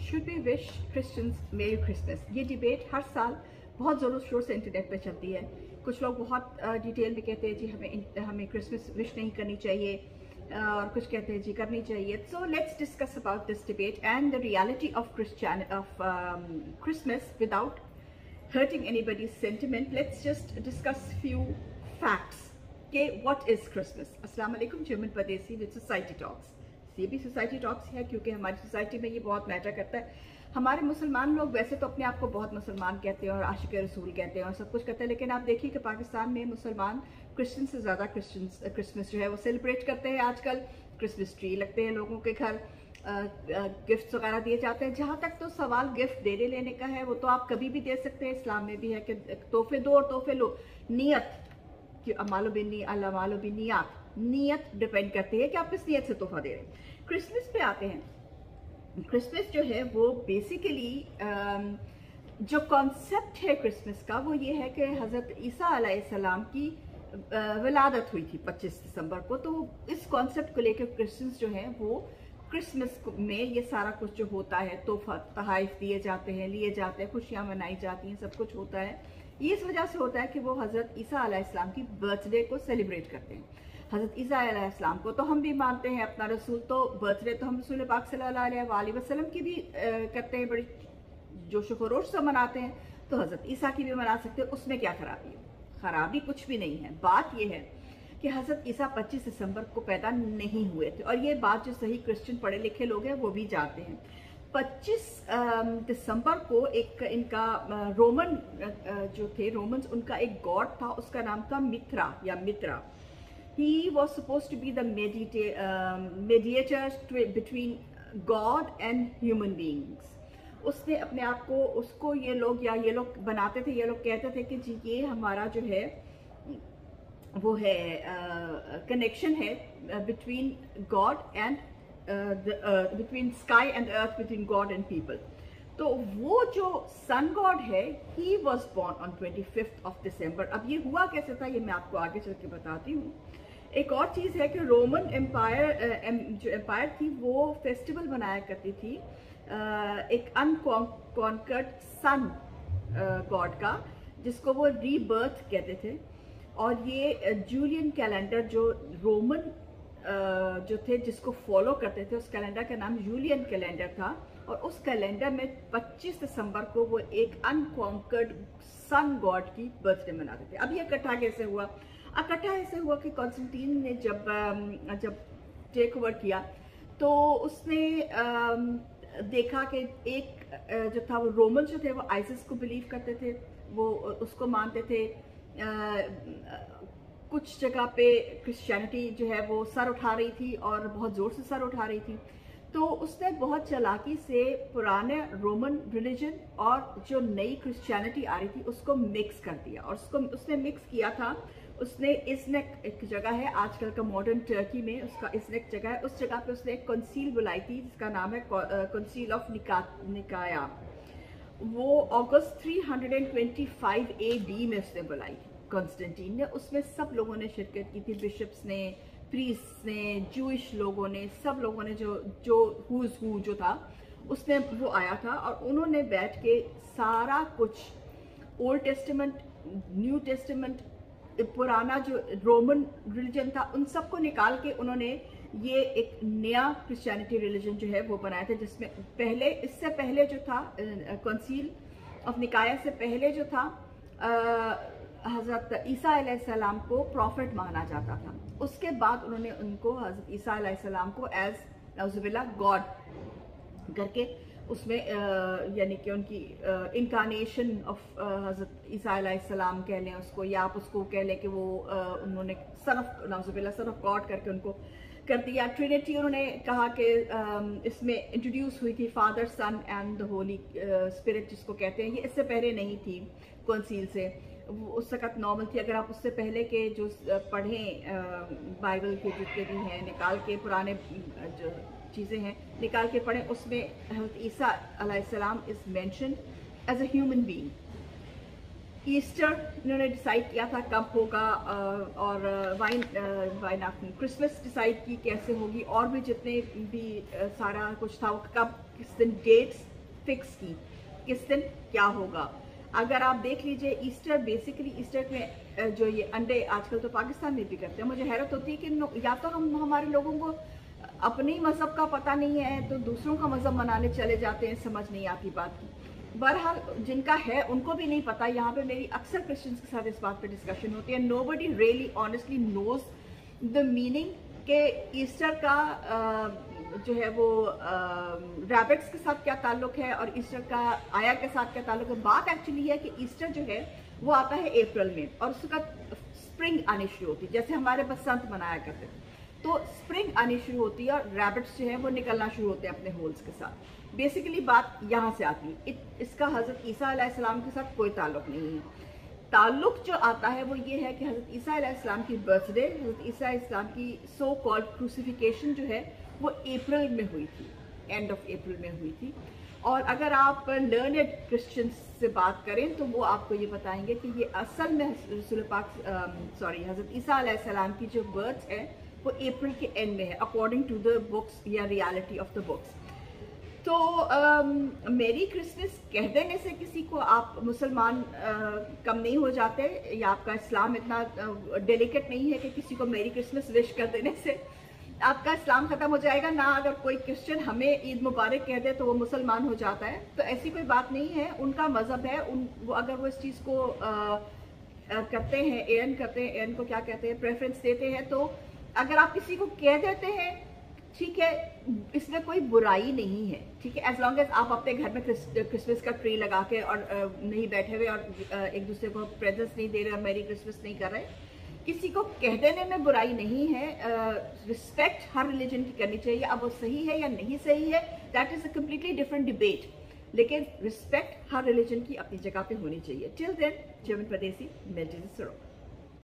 Should we wish Christians merry Christmas? ये debate हर साल बहुत ज़ोरों शोर से इंटरनेट पे चलती है। कुछ लोग बहुत डिटेल में कहते हैं जी हमें क्रिसमस विश नहीं करनी चाहिए, और कुछ कहते हैं जी करनी चाहिए। So let's discuss about this debate and the reality of Christmas without hurting anybody's sentiment. Let's just discuss few facts. Okay, what is Christmas? अस्सलाम वालेकुम, जर्मन परदेसी विद सोसाइटी टॉक्स। ये भी सोसाइटी टॉक्स है क्योंकि हमारी सोसाइटी में ये बहुत मैटर करता है। हमारे मुसलमान लोग वैसे तो अपने आप को बहुत मुसलमान कहते हैं और आशिक रसूल कहते हैं और सब कुछ कहते हैं, लेकिन आप देखिए कि पाकिस्तान में मुसलमान क्रिश्चियन से ज़्यादा क्रिसमस जो है वो सेलिब्रेट करते हैं। आजकल क्रिसमस ट्री लगते हैं लोगों के घर, गिफ्ट्स वगैरह दिए जाते हैं। जहाँ तक तो सवाल गिफ्ट देने लेने का है, वो तो आप कभी भी दे सकते हैं। इस्लाम में भी है कि तोहफे दो और तोहफे लो। नियत कि अमालो बिन्नी अल्लाह मालो बिन्नियात, नियत डिपेंड करती है कि आप किस नियत से तोहफा दे रहे हैं। क्रिसमस पे आते हैं। क्रिसमस जो है वो बेसिकली जो कॉन्सेप्ट है क्रिसमस का वो ये है कि हज़रत ईसा अलैहिस्सलाम की विलादत हुई थी 25 दिसंबर को। तो इस कॉन्सेप्ट को लेकर क्रिश्चियंस जो हैं वो क्रिसमस में ये सारा कुछ जो होता है, तोहफा तहाइफ दिए जाते हैं, लिए जाते हैं, खुशियाँ मनाई जाती हैं, सब कुछ होता है। ये इस वजह से होता है कि वो हज़रत ईसा अलैहिस्सलाम की बर्थडे को सेलिब्रेट करते हैं। हज़रत ईसा अलैहिस्सलाम को तो हम भी मानते हैं अपना रसूल, तो बर्थडे तो हम रसूल पाक सल्लल्लाहु अलैहि वसल्लम की भी करते हैं, बड़ी जोश खरोश से मनाते हैं। तो हज़रत ईसा की भी मना सकते हैं, उसमें क्या खराबी है? खराबी कुछ भी नहीं है। बात यह है कि हज़रत ईसा 25 दिसंबर को पैदा नहीं हुए थे, और ये बात जो सही क्रिश्चियन पढ़े लिखे लोग हैं वो भी जानते हैं। 25 दिसंबर को एक इनका रोमन जो थे रोमन्स, उनका एक गॉड था, उसका नाम था मित्रा या Mithra. He was suppose to be the mediator between god and human beings. उसने अपने आप को, उसको ये लोग बनाते थे, ये लोग कहते थे कि जी ये हमारा जो है वो है कनेक्शन है between god and between sky and earth, between god and people. तो वो जो सन गॉड है, ही वॉज बॉर्न ऑन 25 दिसंबर। अब ये हुआ कैसे था ये मैं आपको आगे चल के बताती हूँ। एक और चीज़ है कि रोमन एम्पायर जो एम्पायर थी वो फेस्टिवल बनाया करती थी एक अनकॉन्कर्ड सन गॉड का, जिसको वो रीबर्थ कहते थे। और ये जूलियन कैलेंडर जो रोमन जो थे जिसको फॉलो करते थे, उस कैलेंडर का नाम जूलियन कैलेंडर था। और उस कैलेंडर में 25 दिसंबर को वो एक अनकॉन्कर्ड सन गॉड की बर्थडे मनाते थे। अब ये इकट्ठा कैसे हुआ? इकट्ठा ऐसे हुआ कि कॉन्स्टेंटीन ने जब टेक ओवर किया तो उसने देखा कि एक जो था वो रोमन जो थे वो आइसिस को बिलीव करते थे, वो उसको मानते थे। कुछ जगह पे क्रिश्चियनिटी जो है वो सर उठा रही थी और बहुत ज़ोर से सर उठा रही थी। तो उसने बहुत चालाकी से पुराने रोमन रिलीजन और जो नई क्रिश्चियनिटी आ रही थी उसको मिक्स कर दिया। और उसने मिक्स किया था, उसने इज़नेक एक जगह है आजकल का मॉडर्न टर्की में, उसका इज़नेक जगह है, उस जगह पे उसने एक कंसील बुलाई थी जिसका नाम है कंसील ऑफ निकाया। वो अगस्त 325 AD में उसने बुलाई थी कॉन्स्टेंटीन ने। उसमें सब लोगों ने शिरकत की थी, बिशप्स ने, प्रीस्ट ने, जूइश लोगों ने, सब लोगों ने जो हुज हु जो था उसमें वो आया था। और उन्होंने बैठ के सारा कुछ ओल्ड टेस्टामेंट, न्यू टेस्टामेंट, पुराना जो रोमन रिलीजन था, उन सबको निकाल के उन्होंने ये एक नया क्रिश्चियनिटी रिलीजन जो है वो बनाया था, जिसमें पहले, इससे पहले जो था कंसील ऑफ निकाया से पहले जो था हज़रत ईसा अलैहिस्सलाम को प्रॉफिट माना जाता था। उसके बाद उन्होंने उनको हज़रत ईसा अलैहिस्सलाम को एज नौजुबिल्ला गॉड करके उसमें यानी कि उनकी इनकारनेशन ऑफ हज़रत ईसा अलैहिस्सलाम कह लें उसको, या आप उसको कह लें कि वो उन्होंने सन ऑफ नौजुबिल्ला सन ऑफ गॉड करके उनको कर दिया। ट्रिनिटी उन्होंने कहा कि इसमें इंट्रोड्यूस हुई थी, father son and the holy spirit जिसको कहते हैं। ये इससे पहले नहीं थी कंसील से, उस वक़्त नॉर्मल थी। अगर आप उससे पहले के जो पढ़ें बाइबल के जितने भी हैं, निकाल के पुराने जो चीज़ें हैं निकाल के पढ़ें, उसमें हज़रत ईसा अलैहिस्सलाम is mentioned as a human being. Easter इन्होंने डिसाइड किया था कब होगा, और वाइन क्रिसमस डिसाइड की कैसे होगी, और भी जितने भी सारा कुछ था वो कब किस दिन डेट्स फिक्स की किस दिन क्या होगा। अगर आप देख लीजिए ईस्टर, बेसिकली ईस्टर में जो ये अंडे आजकल तो पाकिस्तान में भी करते हैं, मुझे हैरत होती है कि या तो हम हमारे लोगों को अपने ही मज़हब का पता नहीं है तो दूसरों का मज़हब मनाने चले जाते हैं, समझ नहीं आती बात की। बहरहाल जिनका है उनको भी नहीं पता। यहाँ पे मेरी अक्सर क्रिश्चियंस के साथ इस बात पे डिस्कशन होती है। Nobody really honestly knows the meaning के ईस्टर का जो है वो रैबिट्स के साथ क्या ताल्लुक है और ईस्टर का आया के साथ क्या ताल्लुक है। बात एक्चुअली है कि ईस्टर जो है वो आता है अप्रैल में और उसका स्प्रिंग आनी शुरू होती है, जैसे हमारे बसंत मनाया करते थे तो स्प्रिंग आनी शुरू होती है और रैबिट्स जो है वो निकलना शुरू होते हैं अपने होल्स के साथ। बेसिकली बात यहाँ से आती है। इसका हजरत ईसा अलैहिस्सलाम के साथ कोई ताल्लुक नहीं है। ताल्लुक जो आता है वो ये है कि हजरत ईसा अलैहिस्सलाम की बर्थडे, हजरत ईसा अलैहिस्सलाम की सो कॉल्ड क्रूसिफिकेशन जो है वो अप्रैल में हुई थी, एंड ऑफ अप्रैल में हुई थी। और अगर आप लर्नेड क्रिश्चियंस से बात करें तो वो आपको ये बताएंगे कि ये असल में हजरत ईसा अलैहिस्सलाम की जो बर्थ है वो अप्रैल के एंड में है, अकॉर्डिंग टू द बुक्स या रियलिटी ऑफ द बुक्स। तो मेरी क्रिसमस कह देने से किसी को आप मुसलमान कम नहीं हो जाते, या आपका इस्लाम इतना डेलिकेट नहीं है कि किसी को मेरी क्रिसमस विश कर देने से आपका इस्लाम खत्म हो जाएगा ना। अगर कोई क्रिश्चियन हमें ईद मुबारक कह दे तो वो मुसलमान हो जाता है, तो ऐसी कोई बात नहीं है। उनका मजहब है, वो अगर वो इस चीज़ को करते हैं, एयन करते हैं, एयन को क्या कहते हैं, प्रेफरेंस देते हैं, तो अगर आप किसी को कह देते हैं ठीक है, इसमें कोई बुराई नहीं है, ठीक है, एज लॉन्ग एज आप अपने घर में क्रिसमस का ट्री लगा के और नहीं बैठे हुए और एक दूसरे को प्रेजेंस नहीं दे रहे और मेरी क्रिसमस नहीं कर रहे। किसी को कह देने में बुराई नहीं है। रिस्पेक्ट हर रिलीजन की करनी चाहिए। अब वो सही है या नहीं सही है, that is a completely different debate, लेकिन रिस्पेक्ट हर रिलीजन की अपनी जगह पे होनी चाहिए। टिल देन, जर्मन परदेसी, मेल्टेड सरो।